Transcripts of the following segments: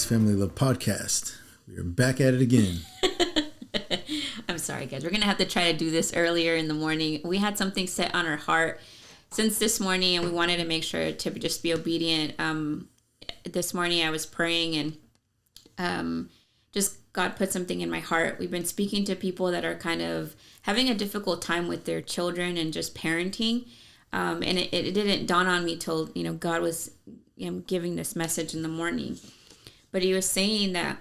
Family Love Podcast. We are back at it again. I'm sorry, guys. We're going to have to try to do this earlier in the morning. We had something set on our heart since this morning, and we wanted to make sure to just be obedient. This morning I was praying, and just God put something in my heart. We've been speaking to people that are kind of having a difficult time with their children and just parenting. And it didn't dawn on me till, God was giving this message in the morning. But he was saying that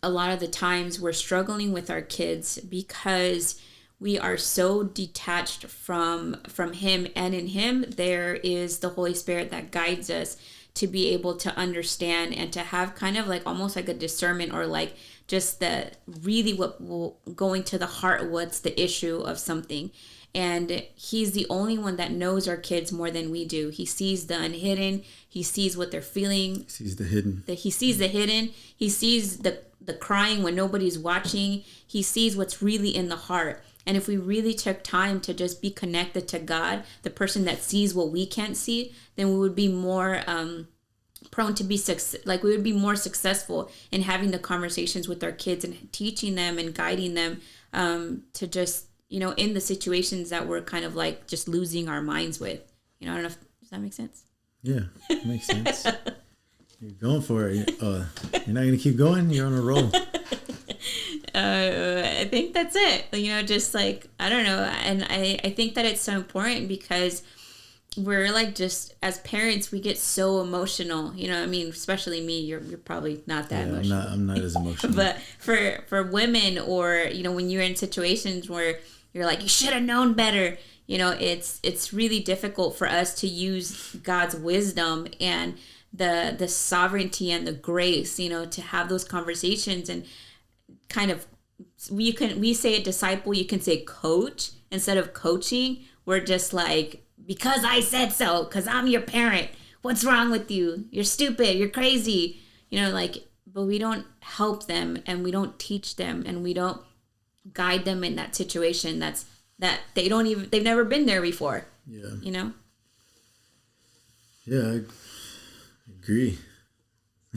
a lot of the times we're struggling with our kids because we are so detached from him, and in him there is the Holy Spirit that guides us to be able to understand and to have kind of like almost like a discernment, or like just the really what will going to the heart, what's the issue of something. And he's the only one that knows our kids more than we do. He sees the unhidden. He sees what they're feeling. He sees the hidden. He sees the hidden. He sees the crying when nobody's watching. He sees what's really in the heart. And if we really took time to just be connected to God, the person that sees what we can't see, then we would be more prone to be we would be more successful in having the conversations with our kids and teaching them and guiding them to just, in the situations that we're kind of like just losing our minds with. I don't know does that make sense? Yeah, it makes sense. You're going for it. You're not going to keep going? You're on a roll. I think that's it. Just like, I don't know. And I think that it's so important because we're like, just as parents, we get so emotional, especially me. You're probably not that emotional. I'm not as emotional. But for women, or, when you're in situations where you're like, you should have known better, it's really difficult for us to use God's wisdom and the sovereignty and the grace, to have those conversations. And kind of, we say a disciple, you can say coach instead of coaching. We're just like, because I said so, because I'm your parent. What's wrong with you? You're stupid. You're crazy. But we don't help them, and we don't teach them, and we don't guide them in that situation that they've never been there before. Yeah. Yeah, I agree.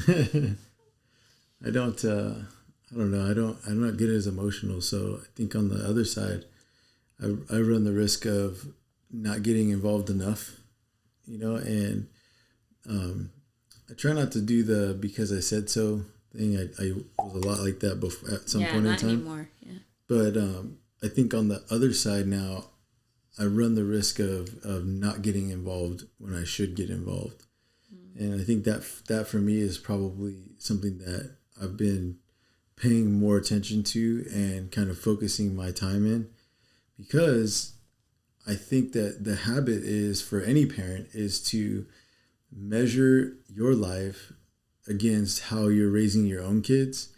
I don't know. I'm not good as emotional. So I think on the other side, I run the risk of not getting involved enough, and I try not to do the because I said so thing. I was a lot like that before at some point in time. Anymore. Yeah. But I think on the other side now, I run the risk of not getting involved when I should get involved. And I think that for me is probably something that I've been paying more attention to and kind of focusing my time in, because I think that the habit is for any parent is to measure your life against how you're raising your own kids.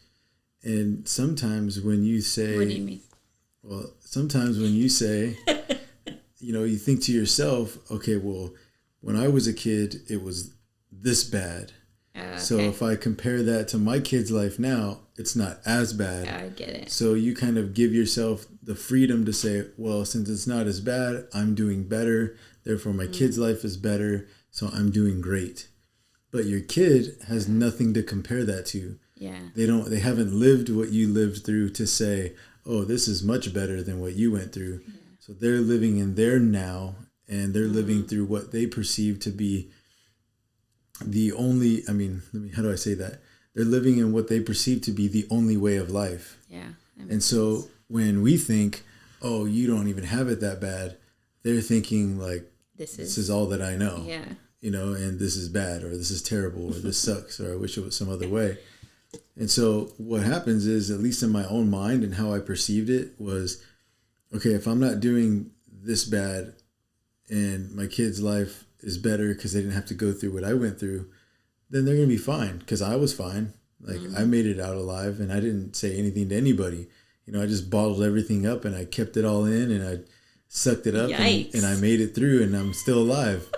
And sometimes when you say, what do you mean? Well, sometimes when you say, you think to yourself, okay, well, when I was a kid, it was this bad. Okay. So if I compare that to my kid's life now, it's not as bad. I get it. So you kind of give yourself the freedom to say, well, since it's not as bad, I'm doing better. Therefore, my kid's life is better. So I'm doing great. But your kid has nothing to compare that to. Yeah. They haven't lived what you lived through to say, oh, this is much better than what you went through. Yeah. So they're living in their now, and they're living through what they perceive to be the only, how do I say that? They're living in what they perceive to be the only way of life. Yeah. And so when we think, oh, you don't even have it that bad, they're thinking like, this is all that I know. Yeah. And this is bad, or this is terrible, or this sucks, or I wish it was some other way. And so what happens is, at least in my own mind and how I perceived it, was, okay, if I'm not doing this bad and my kid's life is better because they didn't have to go through what I went through, then they're going to be fine, because I was fine. Like, I made it out alive, and I didn't say anything to anybody. I just bottled everything up, and I kept it all in, and I sucked it up, and I made it through, and I'm still alive.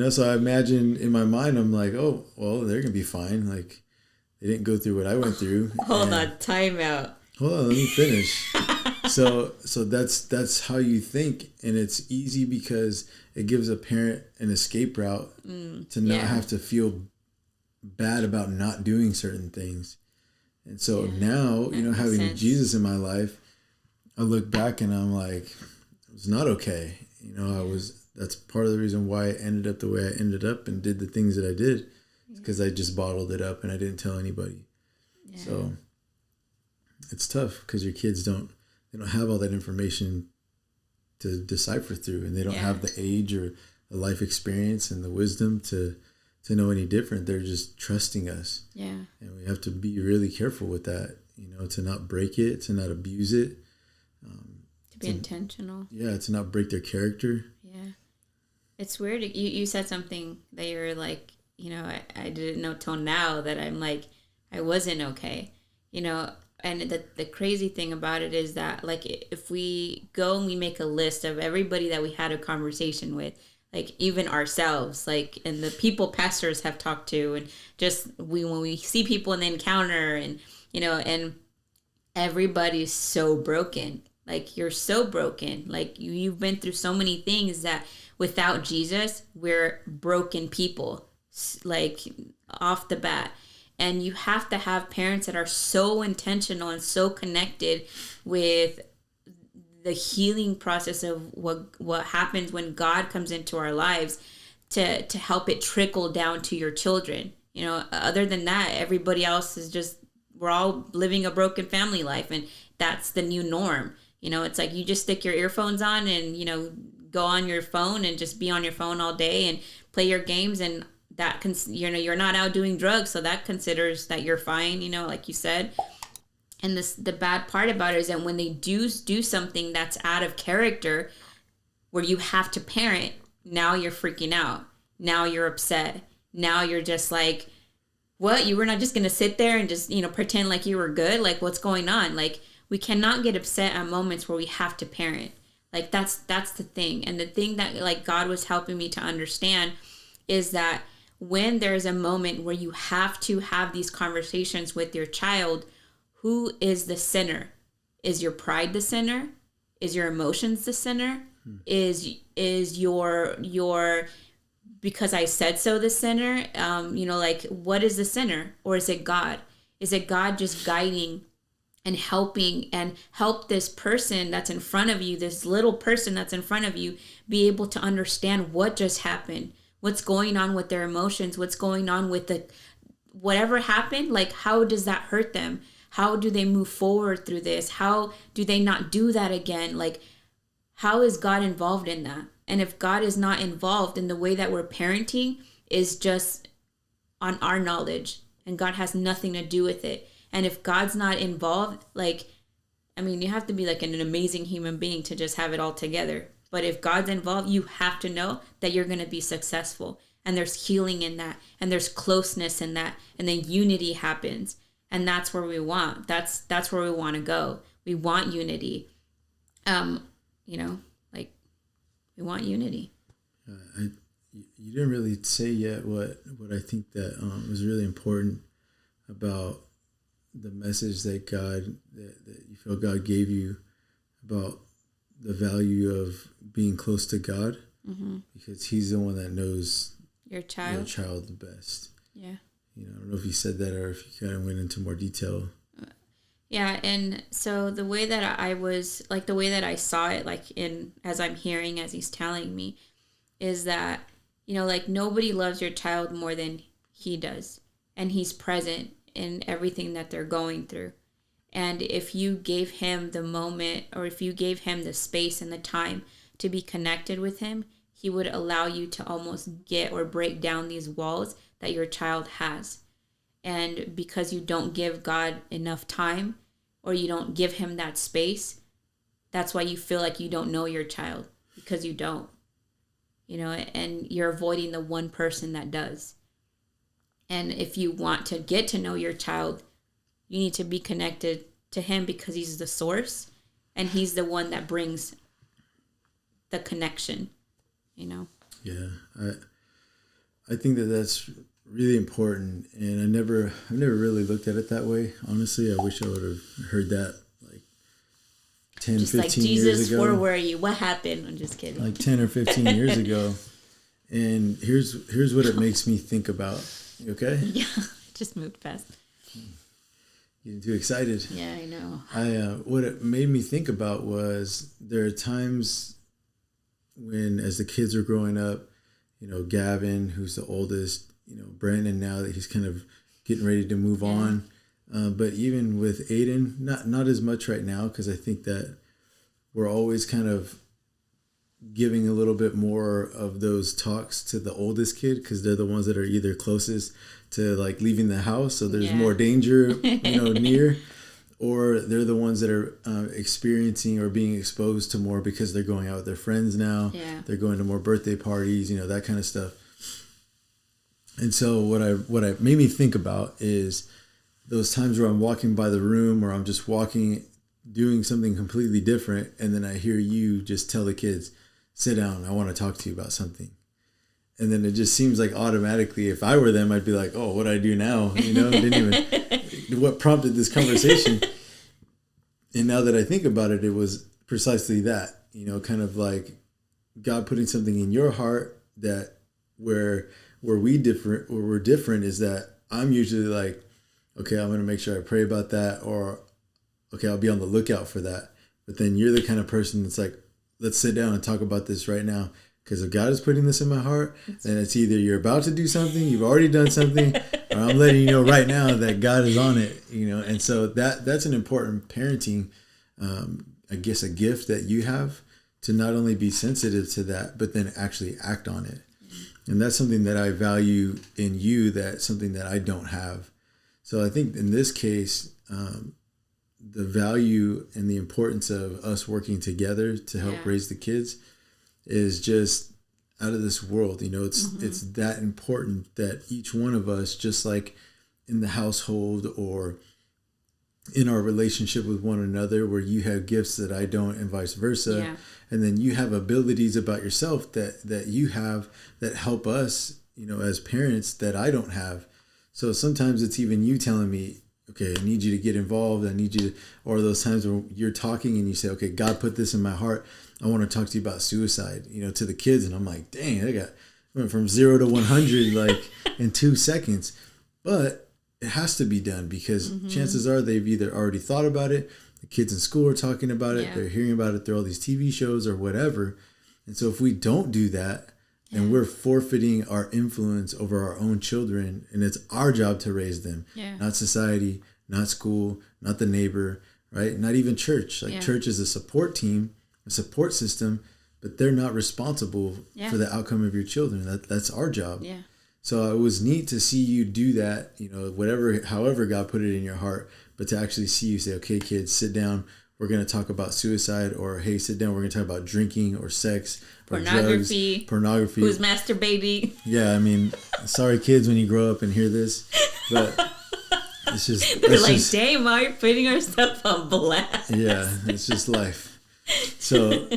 So I imagine in my mind, I'm like, oh, well, they're going to be fine. Like, they didn't go through what I went through. Hold on, time out. Hold on, let me finish. So that's how you think, and it's easy because it gives a parent an escape route to not have to feel bad about not doing certain things. And so now, having sense. Jesus in my life, I look back and I'm like, it was not okay. That's part of the reason why I ended up the way I ended up and did the things that I did. It's because I just bottled it up and I didn't tell anybody. Yeah. So it's tough because your kids don't have all that information to decipher through, and they don't have the age or the life experience and the wisdom to know any different. They're just trusting us. Yeah. And we have to be really careful with that, to not break it, to not abuse it. To be intentional. Yeah, to not break their character. Yeah. It's weird. You said something that you're like, I didn't know till now that I'm like, I wasn't okay, and the crazy thing about it is that, like, if we go and we make a list of everybody that we had a conversation with, like even ourselves, like, and the people pastors have talked to, and just when we see people in the encounter, and, and everybody's so broken. Like, you're so broken. Like, you've been through so many things that without Jesus, we're broken people, like, off the bat. And you have to have parents that are so intentional and so connected with the healing process of what happens when God comes into our lives to help it trickle down to your children. Other than that, everybody else is just, we're all living a broken family life, and that's the new norm. It's like you just stick your earphones on and, go on your phone and just be on your phone all day and play your games, and that you're not out doing drugs, so that considers that you're fine, like you said. And the bad part about it is that when they do something that's out of character, where you have to parent, now you're freaking out, now you're upset, now you're just like, what, you were not just gonna sit there and just pretend like you were good? Like, what's going on? Like, we cannot get upset at moments where we have to parent. Like, that's the thing. And the thing that, like, God was helping me to understand is that when there's a moment where you have to have these conversations with your child, who is the sinner? Is your pride the sinner? Is your emotions the sinner? Is your because I said so the sinner? Like, what is the sinner? Or is it God? Is it God just guiding and helping, and help this person that's in front of you, this little person that's in front of you, be able to understand what just happened? What's going on with their emotions? What's going on with whatever happened? Like, how does that hurt them? How do they move forward through this? How do they not do that again? Like, how is God involved in that? And if God is not involved, in the way that we're parenting is just on our knowledge, and God has nothing to do with it. And if God's not involved, like, I mean, you have to be like an amazing human being to just have it all together. But if God's involved, you have to know that you're going to be successful. And there's healing in that. And there's closeness in that. And then unity happens. And that's where we want. That's where we want to go. We want unity. Like, we want unity. You didn't really say yet what I think that was really important about the message that that you feel God gave you about the value of being close to God, because He's the one that knows your child the best. Yeah. I don't know if you said that or if you kind of went into more detail. Yeah, and so the way that the way that I saw it, like, as I'm hearing, as he's telling me, is that, like, nobody loves your child more than He does, and He's present in everything that they're going through. And if you gave Him the moment, or if you gave Him the space and the time to be connected with Him, He would allow you to almost get or break down these walls that your child has. And because you don't give God enough time, or you don't give Him that space, that's why you feel like you don't know your child, because you don't, and you're avoiding the one person that does. And if you want to get to know your child, you need to be connected to Him, because He's the source, and He's the one that brings the connection, Yeah, I think that's really important, and I've never really looked at it that way. Honestly, I wish I would have heard that like 10, just 15 like, Jesus, years ago. Where were you? What happened? I'm just kidding. Like 10 or 15 years ago. And here's what it makes me think about. You okay? Yeah, just moved fast. Getting too excited. Yeah, I know. What it made me think about was there are times when, as the kids are growing up, Gavin, who's the oldest, Brandon, now that he's kind of getting ready to move on. But even with Aiden, not as much right now, because I think that we're always kind of giving a little bit more of those talks to the oldest kid, because they're the ones that are either closest to like leaving the house, so there's more danger near, or they're the ones that are experiencing or being exposed to more because they're going out with their friends now. They're going to more birthday parties, that kind of stuff. And so what I made me think about is those times where I'm walking by the room, or I'm just walking doing something completely different, and then I hear you just tell the kids, sit down, I want to talk to you about something. And then it just seems like automatically, if I were them, I'd be like, oh, what do I do now? What prompted this conversation? And now that I think about it, it was precisely that, kind of like God putting something in your heart that where we're different is that I'm usually like, okay, I'm going to make sure I pray about that, or okay, I'll be on the lookout for that. But then you're the kind of person that's like, let's sit down and talk about this right now. Because if God is putting this in my heart, then it's either you're about to do something, you've already done something, or I'm letting you know right now that God is on it, And so that's an important parenting, I guess, a gift that you have, to not only be sensitive to that, but then actually act on it. And that's something that I value in you, that's something that I don't have. So I think in this case, the value and the importance of us working together to help raise the kids is just out of this world. It's that important that each one of us, just like in the household or in our relationship with one another, where you have gifts that I don't and vice versa. And then you have abilities about yourself that you have that help us, as parents, that I don't have. So sometimes it's even you telling me, okay, I need you to get involved. I need you to, or those times where you're talking and you say, okay, God put this in my heart. I want to talk to you about suicide, to the kids. And I'm like, dang, I went from 0 to 100 like in 2 seconds. But it has to be done, because chances are they've either already thought about it, the kids in school are talking about it, they're hearing about it through all these TV shows or whatever. And so if we don't do that, then we're forfeiting our influence over our own children, and it's our job to raise them, not society, not school, not the neighbor, right? Not even church. Church is a support team, a support system, but they're not responsible for the outcome of your children. That's our job. So it was neat to see you do that, however God put it in your heart, but to actually see you say, okay, kids, sit down. We're going to talk about suicide, or hey, sit down. We're going to talk about drinking or sex or pornography. Who's masturbating? Yeah, I mean, sorry, kids, when you grow up and hear this, but it's just. They're like, dang, Ma, you're putting ourselves on blast. Yeah, it's just life. So,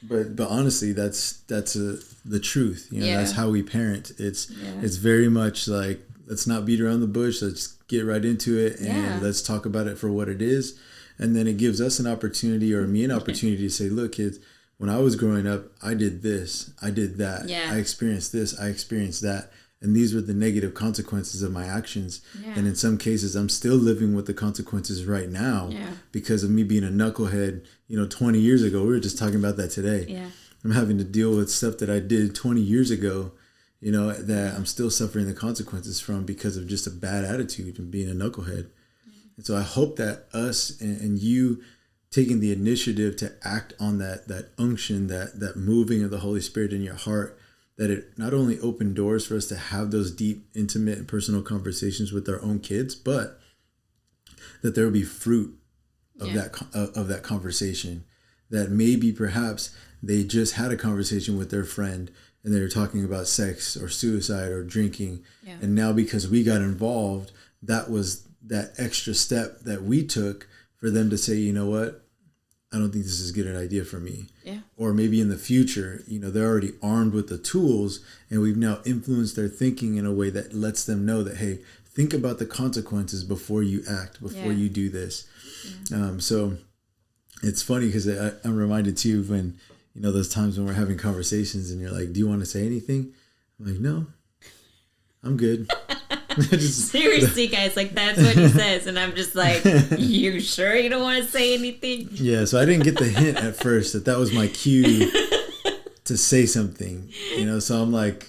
but honestly, that's the truth. That's how we parent. It's very much like, let's not beat around the bush. Let's get right into it, and let's talk about it for what it is. And then it gives us an opportunity, or me an opportunity, to say, look, kids, when I was growing up, I did this, I did that. I experienced this, I experienced that. And these were the negative consequences of my actions. And in some cases, I'm still living with the consequences right now because of me being a knucklehead, 20 years ago. We were just talking about that today. I'm having to deal with stuff that I did 20 years ago, that I'm still suffering the consequences from because of just a bad attitude and being a knucklehead. And so I hope that us and you taking the initiative to act on that unction, that moving of the Holy Spirit in your heart, that it not only opened doors for us to have those deep, intimate, and personal conversations with our own kids, but that there will be fruit of that conversation. That maybe perhaps they just had a conversation with their friend and they were talking about sex or suicide or drinking. And now because we got involved, that was that extra step that we took for them to say, you know what, I don't think this is a good idea for me. Or maybe in the future, they're already armed with the tools, and we've now influenced their thinking in a way that lets them know that, hey, think about the consequences before you act, before you do this. So it's funny because I'm reminded too of when, those times when we're having conversations and you're like, do you want to say anything? I'm like, no, I'm good. Seriously, guys, like that's what he says, and I'm just like, you sure you don't want to say anything? Yeah, so I didn't get the hint at first that was my cue to say something, so I'm like,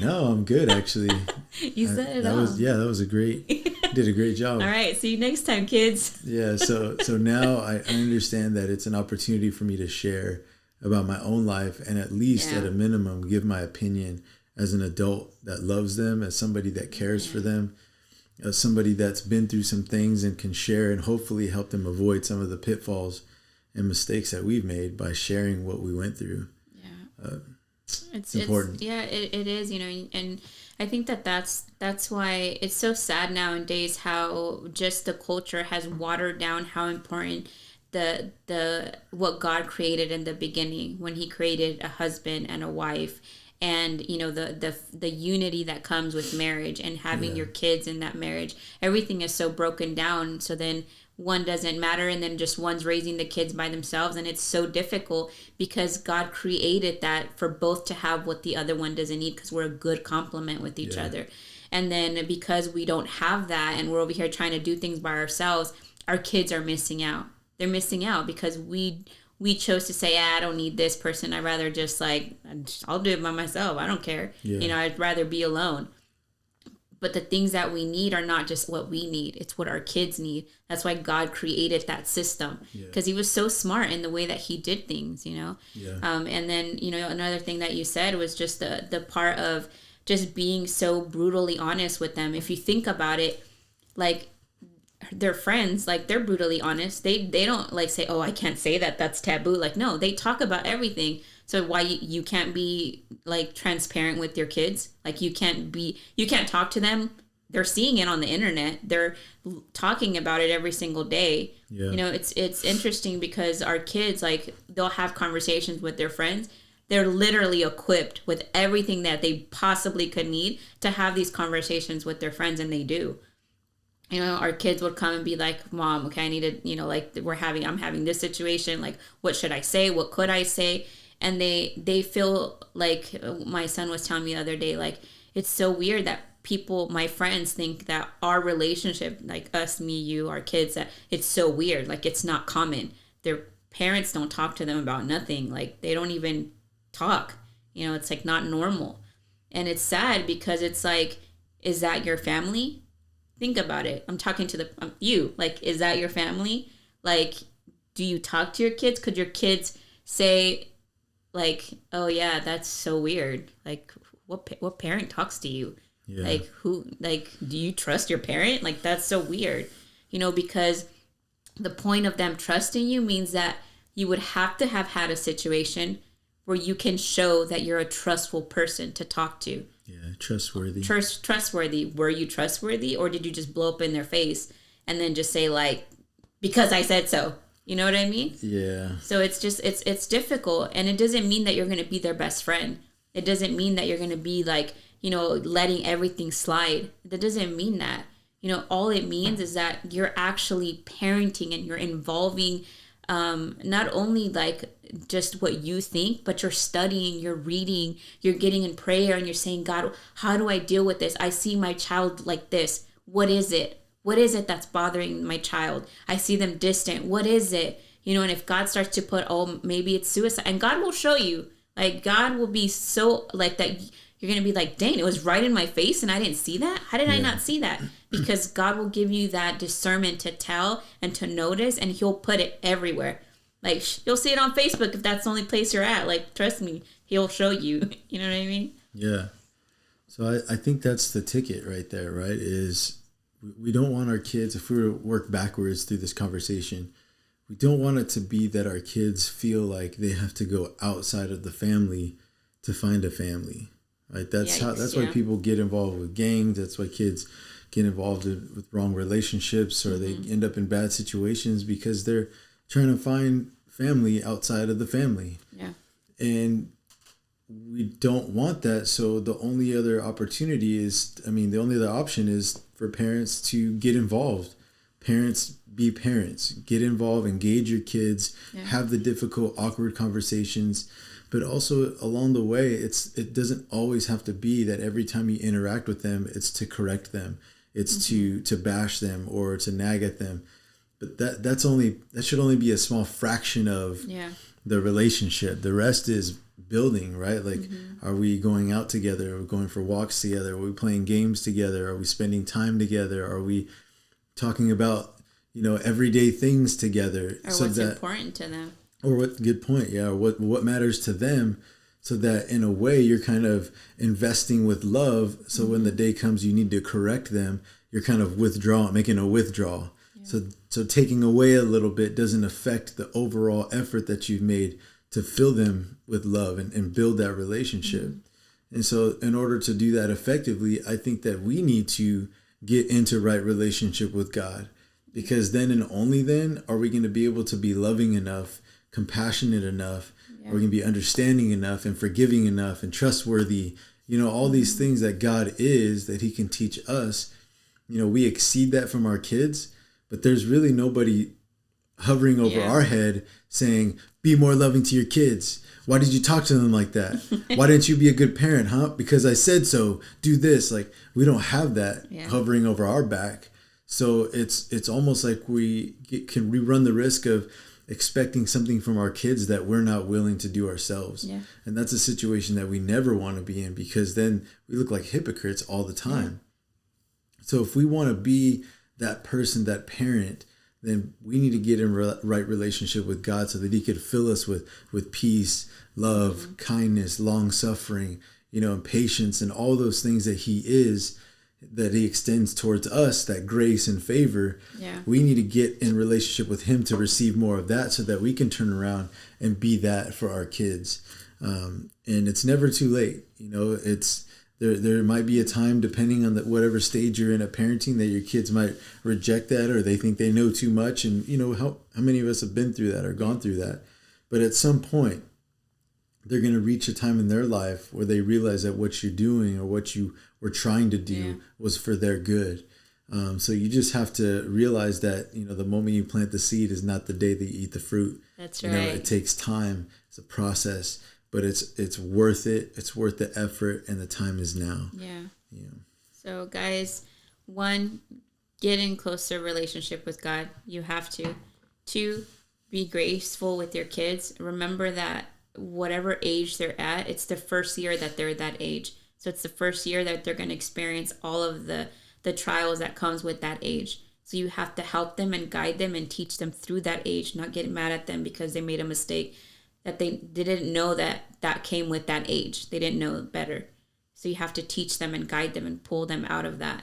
no, I'm good actually. You said it all. That was did a great job. All right, see you next time, kids. Yeah, so now I understand that it's an opportunity for me to share about my own life, and at least at a minimum give my opinion as an adult that loves them, as somebody that cares for them, as somebody that's been through some things and can share and hopefully help them avoid some of the pitfalls and mistakes that we've made by sharing what we went through. Yeah. It's important. It is, and I think that's why it's so sad nowadays how just the culture has watered down how important the what God created in the beginning when he created a husband and a wife, and the unity that comes with marriage and having your kids in that marriage. Everything is so broken down, so then one doesn't matter, and then just one's raising the kids by themselves, and it's so difficult because God created that for both to have what the other one doesn't need, because we're a good complement with each other. And then because we don't have that and we're over here trying to do things by ourselves, our kids are missing out. They're missing out because we chose to say, I don't need this person. I'd rather just I'll do it by myself. I don't care. I'd rather be alone. But the things that we need are not just what we need. It's what our kids need. That's why God created that system, because he was so smart in the way that he did things, And then, another thing that you said was just the part of just being so brutally honest with them. If you think about it, like their friends, like they're brutally honest. They don't say, oh, I can't say that, that's taboo. No, they talk about everything. So why you can't be transparent with your kids? You can't talk to them. They're seeing it on the internet. They're talking about it every single day. It's interesting because our kids, they'll have conversations with their friends. They're literally equipped with everything that they possibly could need to have these conversations with their friends, and they do. Our kids would come and be like, Mom, okay, I need to, I'm having this situation. What should I say? What could I say? And they feel like, my son was telling me the other day, it's so weird that my friends think that our relationship, us, me, you, our kids, that it's so weird. It's not common. Their parents don't talk to them about nothing. They don't even talk. It's not normal. And it's sad because it's is that your family? Think about it. I'm talking to you. Is that your family? Do you talk to your kids? Could your kids say, oh yeah, that's so weird. What parent talks to you? Yeah. Do you trust your parent? That's so weird. Because the point of them trusting you means that you would have to have had a situation where you can show that you're a trustful person to talk to. Yeah, trustworthy. Trustworthy. Were you trustworthy, or did you just blow up in their face and then just say because I said so? You know what I mean? Yeah. So it's just it's difficult, and it doesn't mean that you're going to be their best friend. It doesn't mean that you're going to be letting everything slide. That doesn't mean that. All it means is that you're actually parenting and you're involving not only just what you think, but you're studying, you're reading, you're getting in prayer, and you're saying, God, how do I deal with this? I see my child like this. What is it? What is it that's bothering my child? I see them distant. What is it? And if God starts to put, oh, maybe it's suicide, and God will show you, God will be so that you're going to be dang, it was right in my face and I didn't see that. How did I not see that? Because God will give you that discernment to tell and to notice, and he'll put it everywhere. You'll see it on Facebook if that's the only place you're at. Trust me, he'll show you. You know what I mean? Yeah. So I think that's the ticket right there, right? Is we don't want our kids, if we were to work backwards through this conversation, we don't want it to be that our kids feel like they have to go outside of the family to find a family. Right? That's why people get involved with gangs. That's why kids get involved with wrong relationships, or they end up in bad situations because they're trying to find family outside of the family. Yeah. And we don't want that. So the only other opportunity the only other option is for parents to get involved. Parents, be parents. Get involved, engage your kids, have the difficult, awkward conversations. But also along the way, it doesn't always have to be that every time you interact with them, it's to correct them, it's to bash them or to nag at them. But that should only be a small fraction of the relationship. The rest is building, right? Like, are we going out together? Are we going for walks together? Are we playing games together? Are we spending time together? Are we talking about, everyday things together? Or what's important to them. Or good point. Yeah. Or what matters to them, so that in a way you're kind of investing with love. So when the day comes, you need to correct them. You're kind of making a withdrawal. Yeah. So taking away a little bit doesn't affect the overall effort that you've made to fill them with love and build that relationship. And so in order to do that effectively, I think that we need to get into right relationship with God, because then and only then are we going to be able to be loving enough, compassionate enough, are we going to be understanding enough and forgiving enough and trustworthy, all these things that God is, that he can teach us. We exceed that from our kids, but there's really nobody hovering over our head saying, be more loving to your kids. Why did you talk to them like that? Why didn't you be a good parent, huh? Because I said so. Do this. Like, we don't have that hovering over our back. So it's almost like we run the risk of expecting something from our kids that we're not willing to do ourselves. Yeah. And that's a situation that we never want to be in, because then we look like hypocrites all the time. Yeah. So if we want to be that person, that parent, then we need to get in right relationship with God, so that he could fill us with peace, love, kindness, long suffering, and patience, and all those things that he is, that he extends towards us, that grace and favor. Yeah. We need to get in relationship with him to receive more of that, so that we can turn around and be that for our kids. And it's never too late. There might be a time, depending on whatever stage you're in at parenting, that your kids might reject that, or they think they know too much. And how many of us have been through that or gone through that? But at some point, they're going to reach a time in their life where they realize that what you're doing or what you were trying to do was for their good. So you just have to realize that, the moment you plant the seed is not the day that you eat the fruit. That's right. It takes time. It's a process. But it's worth it. It's worth the effort, and the time is now. Yeah. So guys, 1, get in closer relationship with God. You have to. 2, be graceful with your kids. Remember that whatever age they're at, it's the first year that they're that age. So it's the first year that they're going to experience all of the trials that comes with that age. So you have to help them and guide them and teach them through that age, not get mad at them because they made a mistake, that they didn't know that came with that age. They didn't know better. So you have to teach them and guide them and pull them out of that.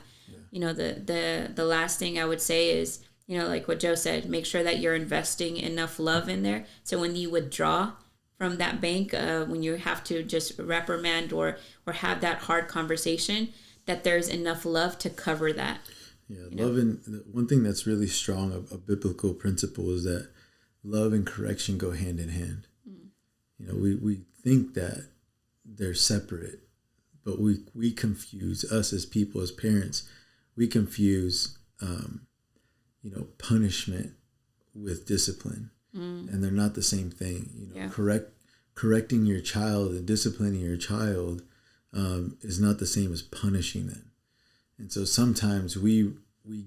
Yeah. The last thing I would say is, like what Joe said, make sure that you're investing enough love in there. So when you withdraw from that bank, when you have to just reprimand or have that hard conversation, that there's enough love to cover that. Yeah, love, and one thing that's really strong, a biblical principle, is that love and correction go hand in hand. We think that they're separate, but we confuse, us as people, as parents, we confuse, punishment with discipline, and they're not the same thing. Correcting your child and disciplining your child is not the same as punishing them. And so sometimes we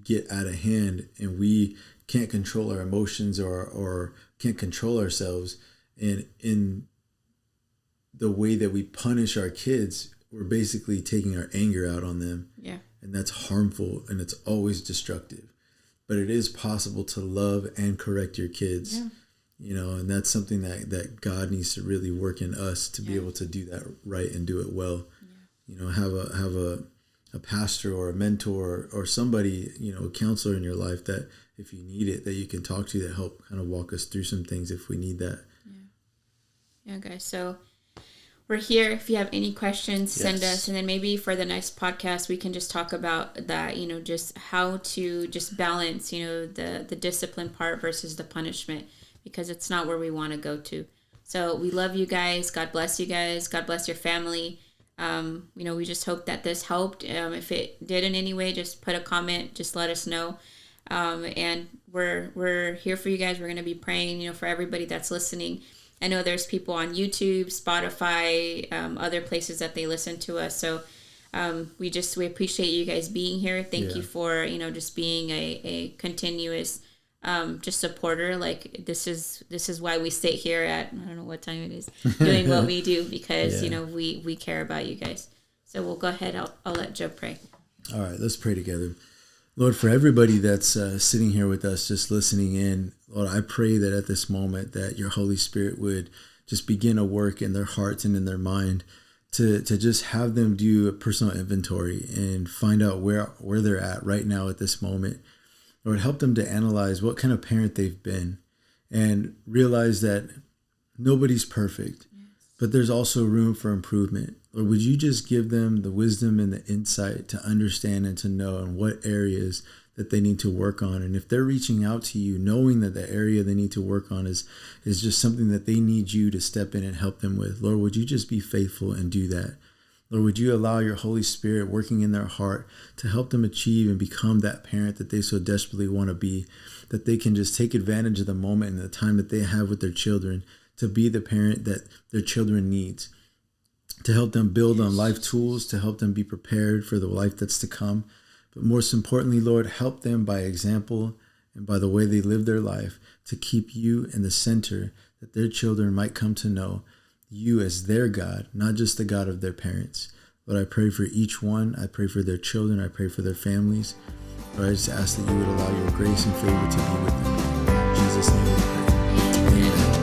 get out of hand, and we can't control our emotions or can't control ourselves. And in the way that we punish our kids, we're basically taking our anger out on them. Yeah. And that's harmful, and it's always destructive. But it is possible to love and correct your kids. Yeah. And that's something that God needs to really work in us to be able to do that right and do it well. Yeah. Have a pastor or a mentor or somebody, a counselor in your life that, if you need it, that you can talk to, that help kind of walk us through some things if we need that. Yeah, guys. So we're here. If you have any questions, send us. And then maybe for the next podcast, we can just talk about that, just how to just balance, the discipline part versus the punishment, because it's not where we want to go to. So we love you guys. God bless you guys. God bless your family. We just hope that this helped. If it did in any way, just put a comment. Just let us know. And we're here for you guys. We're going to be praying, for everybody that's listening. I know there's people on YouTube, Spotify, other places that they listen to us. So we appreciate you guys being here. Thank you for, just being a continuous just supporter. Like this is why we sit here at, I don't know what time it is, doing what we do, because we care about you guys. So we'll go ahead. I'll let Joe pray. All right, let's pray together. Lord, for everybody that's sitting here with us, just listening in, Lord, I pray that at this moment that your Holy Spirit would just begin a work in their hearts and in their mind to just have them do a personal inventory and find out where they're at right now at this moment. Lord, help them to analyze what kind of parent they've been and realize that nobody's perfect, but there's also room for improvement. Lord, would you just give them the wisdom and the insight to understand and to know in what areas that they need to work on. And if they're reaching out to you, knowing that the area they need to work on is just something that they need you to step in and help them with, Lord, would you just be faithful and do that? Lord, would you allow your Holy Spirit working in their heart to help them achieve and become that parent that they so desperately want to be, that they can just take advantage of the moment and the time that they have with their children to be the parent that their children needs, to help them build on life tools, to help them be prepared for the life that's to come. But most importantly, Lord, help them by example and by the way they live their life to keep you in the center, that their children might come to know you as their God, not just the God of their parents. Lord, I pray for each one. I pray for their children. I pray for their families. Lord, I just ask that you would allow your grace and favor to be with them. In Jesus' name we pray. Amen.